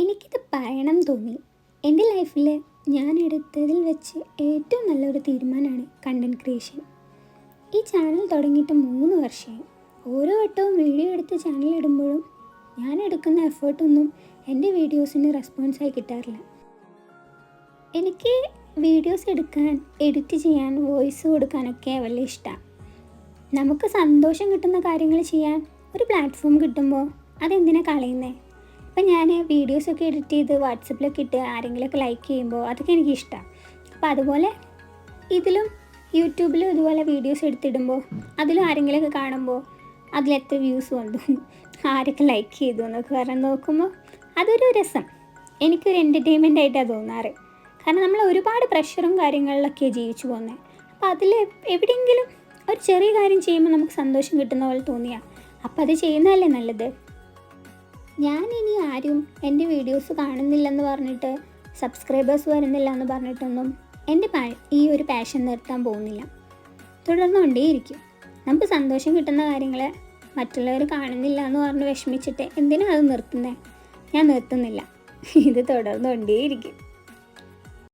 എനിക്കിത് പറയണം തോന്നി. എൻ്റെ ലൈഫിൽ ഞാൻ എടുത്തതിൽ വെച്ച് ഏറ്റവും നല്ലൊരു തീരുമാനമാണ് കണ്ടൻറ് ക്രിയേഷൻ. ഈ ചാനൽ തുടങ്ങിയിട്ട് 3 വർഷമായി. ഓരോ വട്ടവും വീഡിയോ എടുത്ത് ചാനൽ ഇടുമ്പോഴും ഞാൻ എടുക്കുന്ന എഫേർട്ടൊന്നും എൻ്റെ വീഡിയോസിന് റെസ്പോൺസായി കിട്ടാറില്ല. എനിക്ക് വീഡിയോസ് എടുക്കാൻ, എഡിറ്റ് ചെയ്യാൻ, വോയിസ് കൊടുക്കാനൊക്കെ വലിയ ഇഷ്ടമാണ്. നമുക്ക് സന്തോഷം കിട്ടുന്ന കാര്യങ്ങൾ ചെയ്യാൻ ഒരു പ്ലാറ്റ്ഫോം കിട്ടുമ്പോൾ അതെന്തിനാണ് കളയുന്നത്? ഇപ്പം ഞാൻ വീഡിയോസൊക്കെ എഡിറ്റ് ചെയ്ത് വാട്സപ്പിലൊക്കെ ഇട്ട് ആരെങ്കിലുമൊക്കെ ലൈക്ക് ചെയ്യുമ്പോൾ അതൊക്കെ എനിക്കിഷ്ടമാണ്. അപ്പോൾ അതുപോലെ ഇതിലും യൂട്യൂബിലും ഇതുപോലെ വീഡിയോസ് എടുത്തിടുമ്പോൾ അതിലും ആരെങ്കിലുമൊക്കെ കാണുമ്പോൾ അതിലെത്ര വ്യൂസ് വന്നു, ആരൊക്കെ ലൈക്ക് ചെയ്തു എന്നൊക്കെ പറഞ്ഞ് നോക്കുമ്പോൾ അതൊരു രസം, എനിക്കൊരു എൻ്റർടൈൻമെൻ്റ് ആയിട്ടാണ് തോന്നാറ്. കാരണം നമ്മൾ ഒരുപാട് പ്രഷറും കാര്യങ്ങളിലൊക്കെയാണ് ജീവിച്ചു പോകുന്നത്. അപ്പോൾ അതിൽ എവിടെയെങ്കിലും ഒരു ചെറിയ കാര്യം ചെയ്യുമ്പോൾ നമുക്ക് സന്തോഷം കിട്ടുന്ന പോലെ തോന്നിയാൽ അപ്പോൾ അത് ചെയ്യുന്നതല്ലേ നല്ലത്. ഞാനിനി ആരും എൻ്റെ വീഡിയോസ് കാണുന്നില്ലെന്ന് പറഞ്ഞിട്ട്, സബ്സ്ക്രൈബേഴ്സ് വരുന്നില്ല എന്ന് പറഞ്ഞിട്ടൊന്നും എൻ്റെ ഈ ഒരു പാഷൻ നിർത്താൻ പോകുന്നില്ല. തുടർന്നുകൊണ്ടേയിരിക്കും. നമുക്ക് സന്തോഷം കിട്ടുന്ന കാര്യങ്ങൾ മറ്റുള്ളവർ കാണുന്നില്ല എന്ന് പറഞ്ഞ് വിഷമിച്ചിട്ട് എന്തിനാണ് അത് നിർത്തുന്നത്? ഞാൻ നിർത്തുന്നില്ല. ഇത് തുടർന്നുകൊണ്ടേയിരിക്കും.